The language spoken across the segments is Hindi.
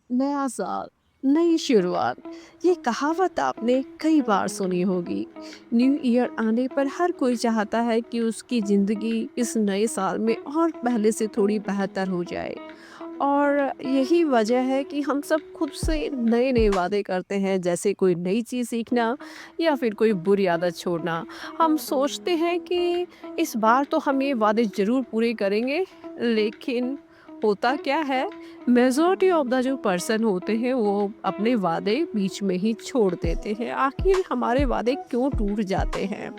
नया साल, नई शुरुआत, ये कहावत आपने कई बार सुनी होगी। न्यू ईयर आने पर हर कोई चाहता है कि उसकी ज़िंदगी इस नए साल में और पहले से थोड़ी बेहतर हो जाए। और यही वजह है कि हम सब खुद से नए-नए वादे करते हैं, जैसे कोई नई चीज़ सीखना या फिर कोई बुरी आदत छोड़ना। हम सोचते हैं कि इस बार तो हम ये वादे ज़रूर पूरे करेंगे, लेकिन होता क्या है, मेजॉरिटी ऑफ द जो पर्सन होते हैं वो अपने वादे बीच में ही छोड़ देते हैं। आखिर हमारे वादे क्यों टूट जाते हैं?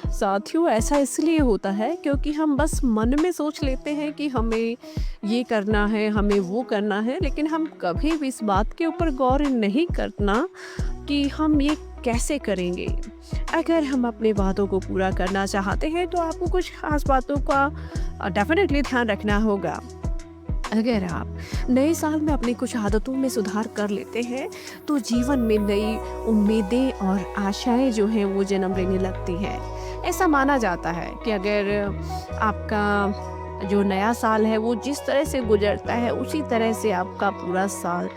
साथियों, ऐसा इसलिए होता है क्योंकि हम बस मन में सोच लेते हैं कि हमें ये करना है, हमें वो करना है, लेकिन हम कभी भी इस बात के ऊपर गौर नहीं करना कि हम ये कैसे करेंगे। अगर हम अपने वादों को पूरा करना चाहते हैं तो आपको कुछ खास बातों का डेफिनेटली ध्यान रखना होगा। अगर आप नए साल में अपनी कुछ आदतों में सुधार कर लेते हैं तो जीवन में नई उम्मीदें और आशाएं जो हैं वो जन्म लेने लगती हैं। ऐसा माना जाता है कि अगर आपका जो नया साल है वो जिस तरह से गुजरता है उसी तरह से आपका पूरा साल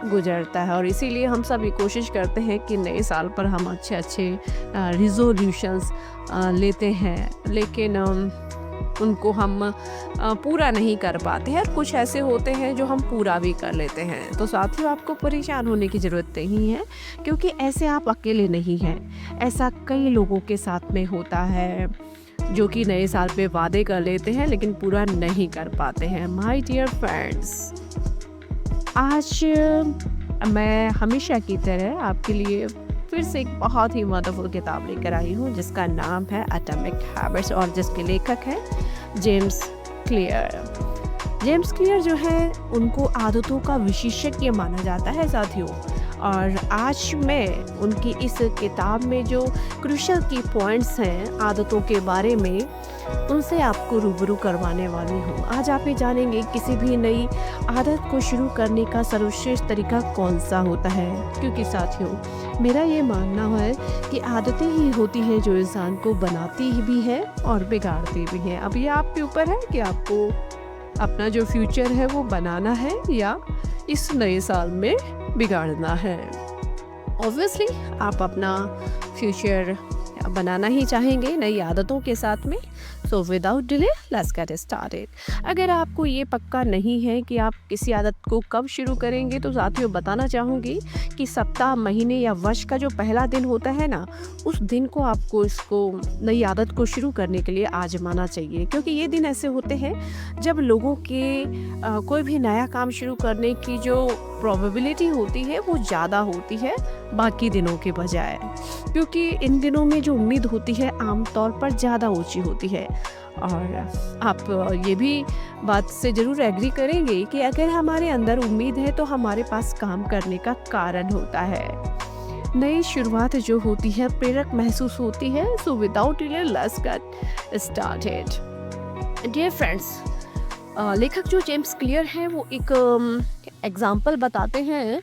गुजरता है, और इसीलिए हम सब ये कोशिश करते हैं कि नए साल पर हम अच्छे अच्छे रिजोल्यूशंस लेते हैं, लेकिन उनको हम पूरा नहीं कर पाते हैं, और कुछ ऐसे होते हैं जो हम पूरा भी कर लेते हैं। तो साथियों, आपको परेशान होने की ज़रूरत नहीं है, क्योंकि ऐसे आप अकेले नहीं हैं। ऐसा कई लोगों के साथ में होता है जो कि नए साल पे वादे कर लेते हैं लेकिन पूरा नहीं कर पाते हैं। माय डियर फ्रेंड्स, आज मैं हमेशा की तरह आपके लिए फिर से एक बहुत ही वंडरफुल किताब लेकर आई हूँ जिसका नाम है एटॉमिक हैबिट्स, और जिसके लेखक हैं जेम्स क्लियर। जेम्स क्लियर जो है उनको आदतों का विशेषज्ञ माना जाता है साथियों। और आज मैं उनकी इस किताब में जो क्रुशियल की पॉइंट्स हैं आदतों के बारे में, उनसे आपको रूबरू करवाने वाली हूँ। आज आप ये जानेंगे किसी भी नई आदत को शुरू करने का सर्वश्रेष्ठ तरीका कौन सा होता है, क्योंकि साथियों मेरा ये मानना है कि आदतें ही होती हैं जो इंसान को बनाती ही भी है और बिगाड़ती भी हैं। अब ये आपके ऊपर है कि आपको अपना जो फ्यूचर है वो बनाना है या इस नए साल में बिगाड़ना है। ऑब्वियसली आप अपना फ्यूचर बनाना ही चाहेंगे नई आदतों के साथ में। सो without delay let's get started. अगर आपको ये पक्का नहीं है कि आप किसी आदत को कब शुरू करेंगे, तो साथियों बताना चाहूँगी कि सप्ताह, महीने या वर्ष का जो पहला दिन होता है ना, उस दिन को आपको इसको नई आदत को शुरू करने के लिए आजमाना चाहिए, क्योंकि ये दिन ऐसे होते हैं जब लोगों के कोई भी नया काम शुरू करने की जो प्रोबेबिलिटी होती है वो ज़्यादा होती है बाकी दिनों के बजाय, क्योंकि इन दिनों में जो उम्मीद होती है आमतौर पर ज़्यादा ऊंची होती है। और आप ये भी बात से ज़रूर एग्री करेंगे कि अगर हमारे अंदर उम्मीद है तो हमारे पास काम करने का कारण होता है। नई शुरुआत जो होती है प्रेरक महसूस होती है। So without delay let's get started. Dear friends, लेखक जो जेम्स क्लियर हैं वो एक एग्जाम्पल बताते हैं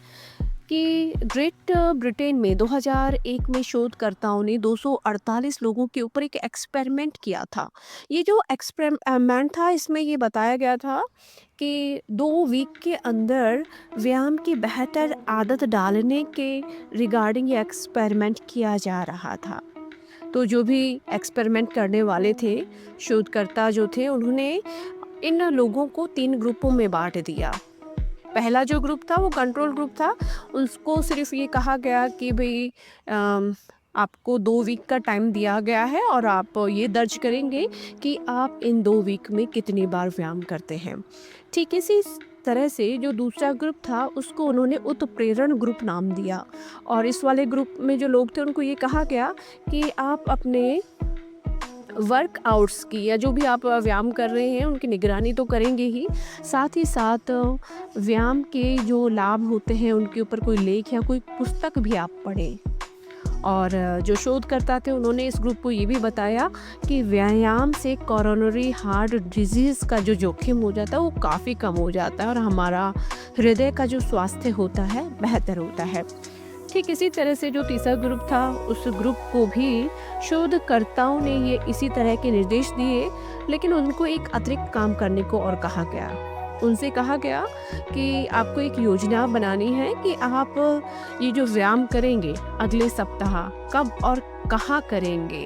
कि ग्रेट ब्रिटेन में 2001 में शोधकर्ताओं ने 248 लोगों के ऊपर एक एक्सपेरिमेंट किया था। ये जो एक्सपेरिमेंट था इसमें ये बताया गया था कि 2 वीक के अंदर व्यायाम की बेहतर आदत डालने के रिगार्डिंग ये एक्सपेरिमेंट किया जा रहा था। तो जो भी एक्सपेरिमेंट करने वाले थे, शोधकर्ता जो थे, उन्होंने इन लोगों को 3 ग्रुपों में बांट दिया। पहला जो ग्रुप था वो कंट्रोल ग्रुप था। उसको सिर्फ ये कहा गया कि भाई आपको 2 वीक का टाइम दिया गया है और आप ये दर्ज करेंगे कि आप इन 2 वीक में कितनी बार व्यायाम करते हैं। ठीक इसी तरह से जो दूसरा ग्रुप था उसको उन्होंने उत्प्रेरण ग्रुप नाम दिया, और इस वाले ग्रुप में जो लोग थे उनको ये कहा गया कि आप अपने वर्कआउट्स की या जो भी आप व्यायाम कर रहे हैं उनकी निगरानी तो करेंगे ही, साथ ही साथ व्यायाम के जो लाभ होते हैं उनके ऊपर कोई लेख या कोई पुस्तक भी आप पढ़ें। और जो शोधकर्ता थे उन्होंने इस ग्रुप को ये भी बताया कि व्यायाम से कोरोनरी हार्ट डिजीज़ का जो जोखिम हो जाता है वो काफ़ी कम हो जाता है और हमारा हृदय का जो स्वास्थ्य होता है बेहतर होता है। ठीक इसी तरह से जो तीसरा ग्रुप था उस ग्रुप को भी शोधकर्ताओं ने ये इसी तरह के निर्देश दिए, लेकिन उनको एक अतिरिक्त काम करने को और कहा गया। उनसे कहा गया कि आपको एक योजना बनानी है कि आप ये जो व्यायाम करेंगे अगले सप्ताह कब और कहाँ करेंगे।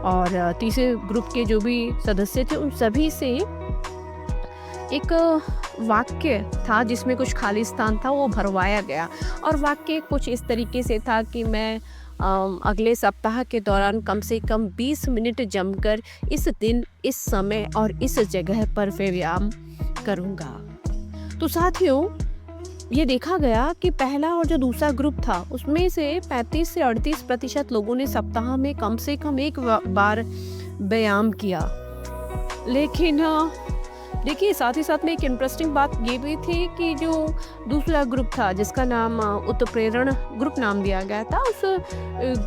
और तीसरे ग्रुप के जो भी सदस्य थे उन सभी से एक वाक्य था जिसमें कुछ खाली स्थान था, वो भरवाया गया। और वाक्य कुछ इस तरीके से था कि मैं अगले सप्ताह के दौरान कम से कम 20 मिनट जमकर इस दिन, इस समय और इस जगह पर व्यायाम करूँगा। तो साथियों, ये देखा गया कि पहला और जो दूसरा ग्रुप था उसमें से 35 से 38% लोगों ने सप्ताह में कम से कम एक बार व्यायाम किया। लेकिन देखिए, साथ ही साथ में एक इंटरेस्टिंग बात ये भी थी कि जो दूसरा ग्रुप था जिसका नाम उत्प्रेरण ग्रुप नाम दिया गया था, उस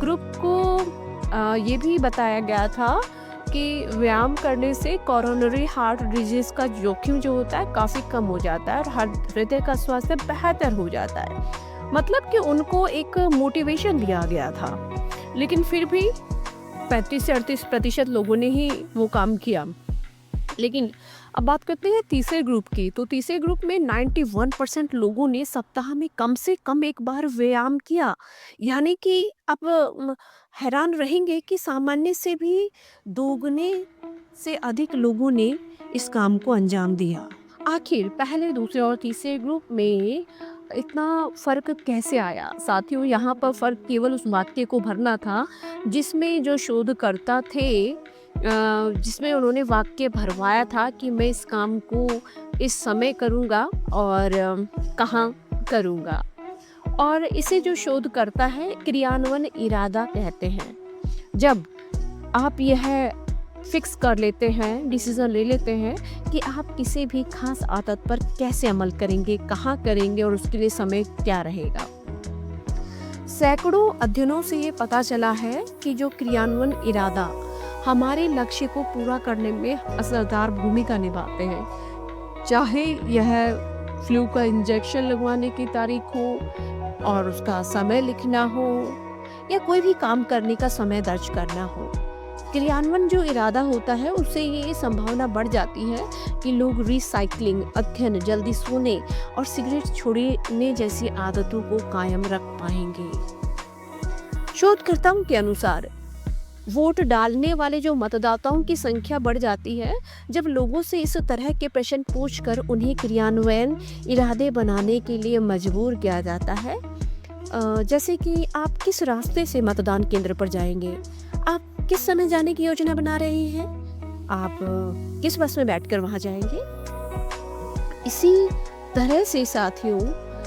ग्रुप को ये भी बताया गया था कि व्यायाम करने से कोरोनरी हार्ट डिजीज का जोखिम जो होता है काफ़ी कम हो जाता है और हृदय का स्वास्थ्य बेहतर हो जाता है। मतलब कि उनको एक मोटिवेशन दिया गया था। लेकिन फिर भी 35 से 38% लोगों ने ही वो काम किया। लेकिन अब बात करते हैं तीसरे ग्रुप की। तो तीसरे ग्रुप में 91% लोगों ने सप्ताह में कम से कम एक बार व्यायाम किया। यानी कि आप हैरान रहेंगे कि सामान्य से भी दोगुने से अधिक लोगों ने इस काम को अंजाम दिया। आखिर पहले, दूसरे और तीसरे ग्रुप में इतना फ़र्क कैसे आया? साथियों, यहाँ पर फ़र्क केवल उस वाक्य को भरना था जिसमें जो शोधकर्ता थे, जिसमें उन्होंने वाक्य भरवाया था कि मैं इस काम को इस समय करूँगा और कहाँ करूँगा। और इसे जो शोध करता है क्रियान्वयन इरादा कहते हैं। जब आप यह फिक्स कर लेते हैं, डिसीजन ले लेते हैं कि आप किसी भी खास आदत पर कैसे अमल करेंगे, कहाँ करेंगे और उसके लिए समय क्या रहेगा। सैकड़ों अध्ययनों से ये पता चला है कि जो क्रियान्वयन इरादा हमारे लक्ष्य को पूरा करने में असरदार भूमिका निभाते हैं। चाहे यह फ्लू का इंजेक्शन लगवाने की तारीख हो और उसका समय लिखना हो या कोई भी काम करने का समय दर्ज करना हो। क्रियान्वयन जो इरादा होता है उससे ये संभावना बढ़ जाती है कि लोग रिसाइकलिंग, अध्ययन, जल्दी सोने और सिगरेट छोड़ने जैसी आदतों को कायम रख पाएंगे। शोधकर्ताओं के अनुसार वोट डालने वाले जो मतदाताओं की संख्या बढ़ जाती है जब लोगों से इस तरह के प्रश्न पूछकर उन्हें क्रियान्वयन इरादे बनाने के लिए मजबूर किया जाता है। जैसे कि आप किस रास्ते से मतदान केंद्र पर जाएंगे, आप किस समय जाने की योजना बना रहे हैं, आप किस बस में बैठकर वहां जाएंगे। इसी तरह से साथियों,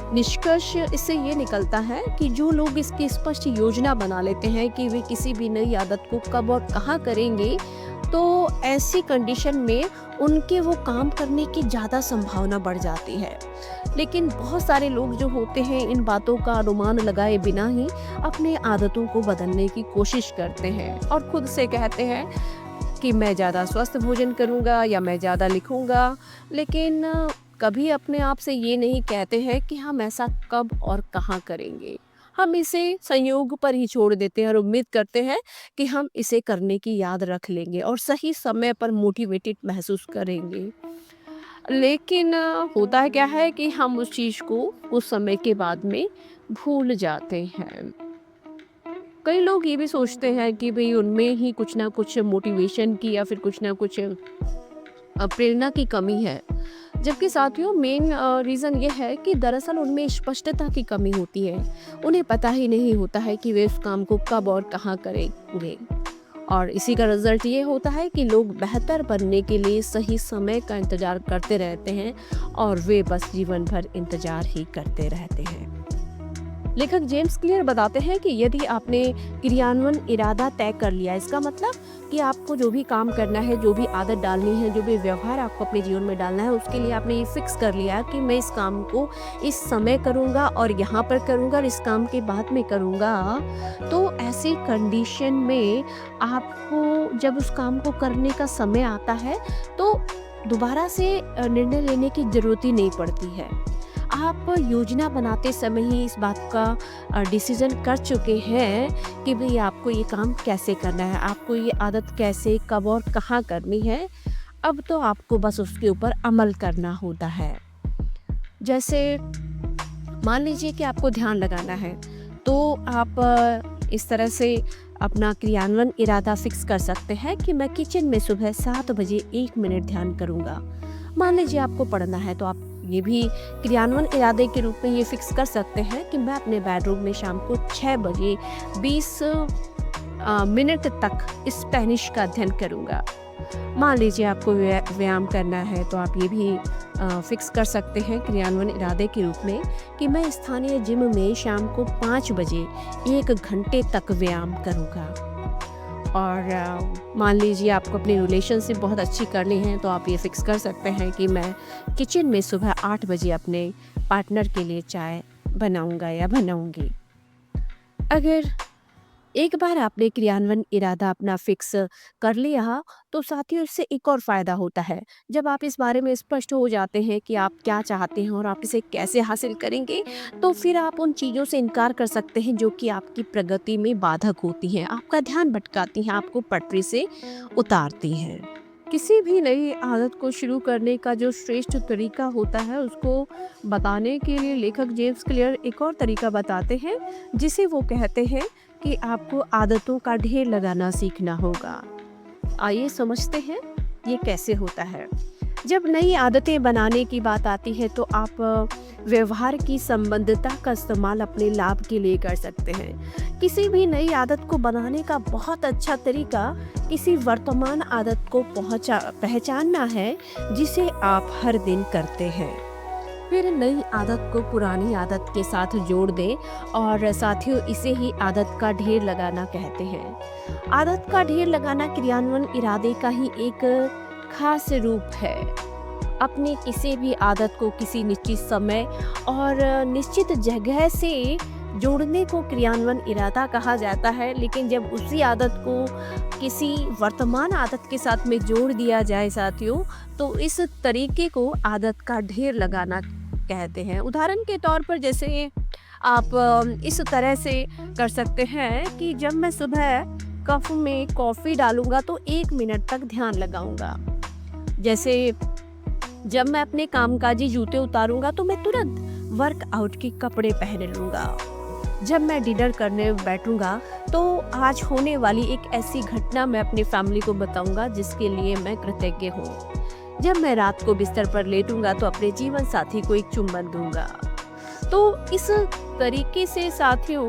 निष्कर्ष इससे ये निकलता है कि जो लोग इसकी स्पष्ट योजना बना लेते हैं कि वे किसी भी नई आदत को कब और कहाँ करेंगे, तो ऐसी कंडीशन में उनके वो काम करने की ज़्यादा संभावना बढ़ जाती है। लेकिन बहुत सारे लोग जो होते हैं इन बातों का अनुमान लगाए बिना ही अपने आदतों को बदलने की कोशिश करते हैं और खुद से कहते हैं कि मैं ज़्यादा स्वस्थ भोजन करूँगा या मैं ज़्यादा लिखूँगा, लेकिन कभी अपने आप से ये नहीं कहते हैं कि हम ऐसा कब और कहाँ करेंगे। हम इसे संयोग पर ही छोड़ देते हैं और उम्मीद करते हैं कि हम इसे करने की याद रख लेंगे और सही समय पर मोटिवेटेड महसूस करेंगे। लेकिन होता है क्या है कि हम उस चीज़ को उस समय के बाद में भूल जाते हैं। कई लोग ये भी सोचते हैं कि भाई उनमें ही कुछ ना कुछ मोटिवेशन की या फिर कुछ ना कुछ प्रेरणा की कमी है, जबकि साथियों मेन रीज़न ये है कि दरअसल उनमें स्पष्टता की कमी होती है। उन्हें पता ही नहीं होता है कि वे उस काम को कब और कहाँ करेंगे और इसी का रिजल्ट ये होता है कि लोग बेहतर बनने के लिए सही समय का इंतज़ार करते रहते हैं और वे बस जीवन भर इंतज़ार ही करते रहते हैं। लेखक जेम्स क्लियर बताते हैं कि यदि आपने क्रियान्वयन इरादा तय कर लिया, इसका मतलब कि आपको जो भी काम करना है, जो भी आदत डालनी है, जो भी व्यवहार आपको अपने जीवन में डालना है, उसके लिए आपने ये फिक्स कर लिया कि मैं इस काम को इस समय करूँगा और यहाँ पर करूँगा और इस काम के बाद में करूँगा, तो ऐसी कंडीशन में आपको जब उस काम को करने का समय आता है तो दोबारा से निर्णय लेने की ज़रूरत ही नहीं पड़ती है। आप योजना बनाते समय ही इस बात का डिसीजन कर चुके हैं कि भाई आपको ये काम कैसे करना है, आपको ये आदत कैसे, कब और कहाँ करनी है। अब तो आपको बस उसके ऊपर अमल करना होता है। जैसे मान लीजिए कि आपको ध्यान लगाना है, तो आप इस तरह से अपना क्रियान्वयन इरादा फिक्स कर सकते हैं कि मैं किचन में सुबह 7 बजे 1 मिनट ध्यान करूँगा। मान लीजिए आपको पढ़ना है, तो आप ये भी क्रियान्वयन इरादे के रूप में ये फिक्स कर सकते हैं कि मैं अपने बेडरूम में शाम को 6 बजे 20 मिनट तक स्पेनिश का अध्ययन करूँगा। मान लीजिए आपको व्यायाम करना है, तो आप ये भी फिक्स कर सकते हैं क्रियान्वयन इरादे के रूप में कि मैं स्थानीय जिम में शाम को 5 बजे 1 घंटे तक व्यायाम करूँगा। और मान लीजिए आपको अपनी रिलेशनशिप बहुत अच्छी करनी है, तो आप ये फिक्स कर सकते हैं कि मैं किचन में सुबह 8 बजे अपने पार्टनर के लिए चाय बनाऊँगा या बनाऊँगी। अगर एक बार आपने क्रियान्वयन इरादा अपना फिक्स कर लिया, तो साथियों इससे एक और फ़ायदा होता है। जब आप इस बारे में स्पष्ट हो जाते हैं कि आप क्या चाहते हैं और आप इसे कैसे हासिल करेंगे, तो फिर आप उन चीज़ों से इनकार कर सकते हैं जो कि आपकी प्रगति में बाधक होती हैं, आपका ध्यान भटकाती हैं, आपको पटरी से उतारती हैं। किसी भी नई आदत को शुरू करने का जो श्रेष्ठ तरीका होता है, उसको बताने के लिए लेखक जेम्स क्लियर एक और तरीका बताते हैं, जिसे वो कहते हैं कि आपको आदतों का ढेर लगाना सीखना होगा। आइए समझते हैं ये कैसे होता है। जब नई आदतें बनाने की बात आती है, तो आप व्यवहार की संबंधितता का इस्तेमाल अपने लाभ के लिए कर सकते हैं। किसी भी नई आदत को बनाने का बहुत अच्छा तरीका किसी वर्तमान आदत को पहचानना है जिसे आप हर दिन करते हैं। फिर नई आदत को पुरानी आदत के साथ जोड़ दें, और साथियों इसे ही आदत का ढेर लगाना कहते हैं। आदत का ढेर लगाना क्रियान्वयन इरादे का ही एक खास रूप है। अपनी किसी भी आदत को किसी निश्चित समय और निश्चित जगह से जोड़ने को क्रियान्वयन इरादा कहा जाता है, लेकिन जब उसी आदत को किसी वर्तमान आदत के साथ में जोड़ दिया जाए साथियों, तो इस तरीके को आदत का ढेर लगाना कहते हैं। उदाहरण के तौर पर जैसे आप इस तरह से कर सकते हैं कि जब मैं सुबह कप में कॉफ़ी डालूंगा तो 1 मिनट तक ध्यान लगाऊंगा। जैसे जब मैं अपने कामकाजी जूते उतारूंगा तो मैं तुरंत वर्कआउट के कपड़े पहन लूंगा। जब मैं डिनर करने बैठूंगा तो आज होने वाली एक ऐसी घटना मैं अपनी फैमिली को बताऊंगा जिसके लिए मैं कृतज्ञ हूँ। जब मैं रात को बिस्तर पर लेटूंगा तो अपने जीवन साथी को एक चुम्बन दूंगा। तो इस तरीके से साथियों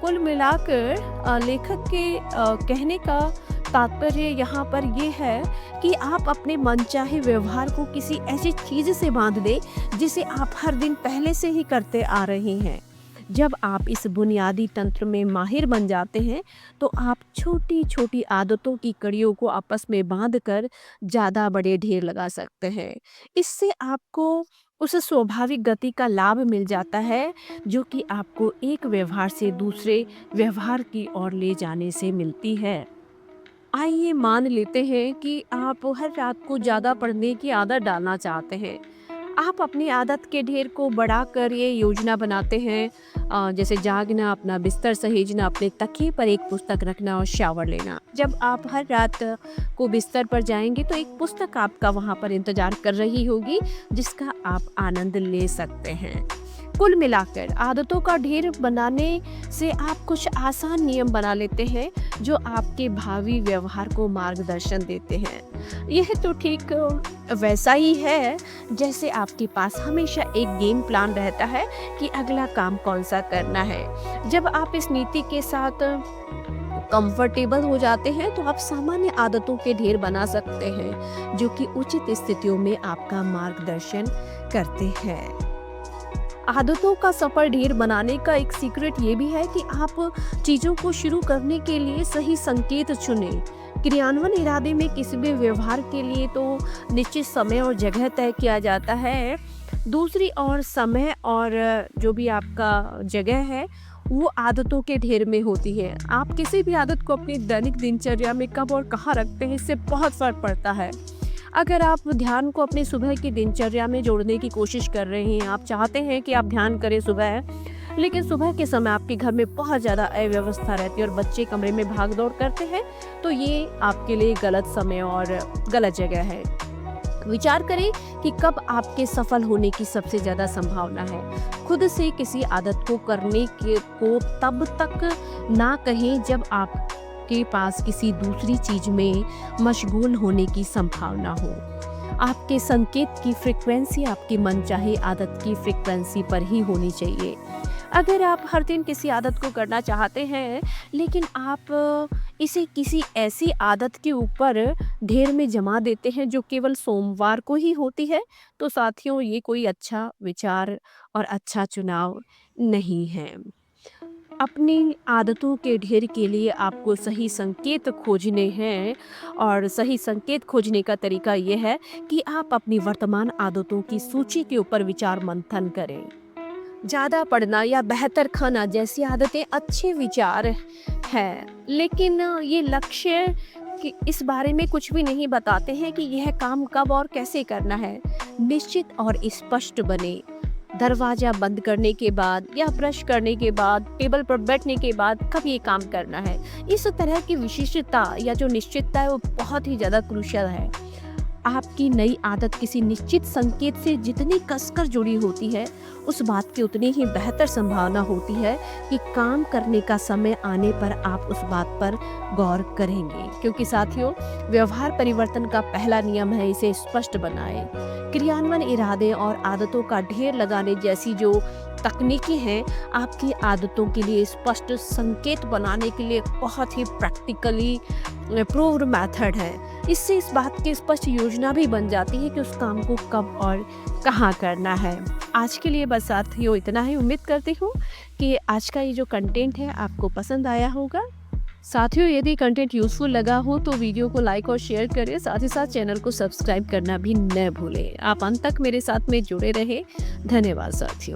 कुल मिलाकर लेखक के कहने का तात्पर्य यहाँ पर ये है कि आप अपने मनचाहे व्यवहार को किसी ऐसी चीज़ से बांध दें जिसे आप हर दिन पहले से ही करते आ रहे हैं। जब आप इस बुनियादी तंत्र में माहिर बन जाते हैं तो आप छोटी छोटी आदतों की कड़ियों को आपस में बांधकर ज़्यादा बड़े ढेर लगा सकते हैं। इससे आपको उस स्वाभाविक गति का लाभ मिल जाता है जो कि आपको एक व्यवहार से दूसरे व्यवहार की ओर ले जाने से मिलती है। आइए मान लेते हैं कि आप हर रात को ज़्यादा पढ़ने की आदत डालना चाहते हैं। आप अपनी आदत के ढेर को बढ़ाकर ये योजना बनाते हैं, जैसे जागना, अपना बिस्तर सहेजना, अपने तकिए पर एक पुस्तक रखना और शावर लेना। जब आप हर रात को बिस्तर पर जाएंगे तो एक पुस्तक आपका वहाँ पर इंतजार कर रही होगी जिसका आप आनंद ले सकते हैं। कुल मिलाकर आदतों का ढेर बनाने से आप कुछ आसान नियम बना लेते हैं जो आपके भावी व्यवहार को मार्गदर्शन देते हैं। यह तो ठीक वैसा ही है जैसे आपके पास हमेशा एक गेम प्लान रहता है कि अगला काम कौन सा करना है। जब आप इस नीति के साथ कंफर्टेबल हो जाते हैं तो आप सामान्य आदतों के ढेर बना सकते हैं जो कि उचित स्थितियों में आपका मार्गदर्शन करते हैं। आदतों का सफल ढेर बनाने का एक सीक्रेट ये भी है कि आप चीज़ों को शुरू करने के लिए सही संकेत चुनें। क्रियान्वयन इरादे में किसी भी व्यवहार के लिए तो निश्चित समय और जगह तय किया जाता है। दूसरी ओर समय और जो भी आपका जगह है वो आदतों के ढेर में होती है। आप किसी भी आदत को अपनी दैनिक दिनचर्या में कब और कहाँ रखते हैं इससे बहुत फर्क पड़ता है। अगर आप ध्यान को अपनी सुबह की दिनचर्या में जोड़ने की कोशिश कर रहे हैं, आप चाहते हैं कि आप ध्यान करें सुबह, लेकिन सुबह के समय आपके घर में बहुत ज़्यादा अव्यवस्था रहती है और बच्चे कमरे में भाग दौड़ करते हैं, तो ये आपके लिए गलत समय और गलत जगह है। विचार करें कि कब आपके सफल होने की सबसे ज़्यादा संभावना है। खुद से किसी आदत को करने के को तब तक ना कहें जब आपके पास किसी दूसरी चीज़ में मशगूल होने की संभावना हो। आपके संकेत की फ्रीक्वेंसी आपकी मनचाही आदत की फ्रीक्वेंसी पर ही होनी चाहिए। अगर आप हर दिन किसी आदत को करना चाहते हैं, लेकिन आप इसे किसी ऐसी आदत के ऊपर ढेर में जमा देते हैं जो केवल सोमवार को ही होती है, तो साथियों ये कोई अच्छा विचार और अच्छा चुनाव नहीं है। अपनी आदतों के ढेर के लिए आपको सही संकेत खोजने हैं, और सही संकेत खोजने का तरीका ये है कि आप अपनी वर्तमान आदतों की सूची के ऊपर विचार मंथन करें। ज़्यादा पढ़ना या बेहतर खाना जैसी आदतें अच्छे विचार हैं, लेकिन ये लक्ष्य कि इस बारे में कुछ भी नहीं बताते हैं कि यह काम कब और कैसे करना है। निश्चित और स्पष्ट बने। दरवाज़ा बंद करने के बाद या ब्रश करने के बाद, टेबल पर बैठने के बाद कब ये काम करना है। इस तरह की विशिष्टता या जो निश्चितता है वो बहुत ही ज़्यादा क्रूशियल है। आपकी नई आदत किसी निश्चित संकेत से जितनी कसकर जुड़ी होती है, उस बात की उतनी ही बेहतर संभावना होती है कि काम करने का समय आने पर आप उस बात पर गौर करेंगे। क्योंकि साथियों, व्यवहार परिवर्तन का पहला नियम है इसे स्पष्ट बनाएं। क्रियान्वयन इरादे और आदतों का ढेर लगाने जैसी जो तकनीकें हैं, आपकी आदतों के लिए स्पष्ट संकेत बनाने के लिए बहुत ही प्रैक्टिकली प्रूव्ड मेथड है। इससे इस बात की स्पष्ट योजना भी बन जाती है कि उस काम को कब और कहाँ करना है। आज के लिए बस साथियों इतना ही। उम्मीद करती हूँ कि आज का ये जो कंटेंट है आपको पसंद आया होगा। साथियों, यदि कंटेंट यूजफुल लगा हो तो वीडियो को लाइक और शेयर करें। साथ ही साथ चैनल को सब्सक्राइब करना भी न भूलें। आप अंत तक मेरे साथ में जुड़े रहे। धन्यवाद साथियों।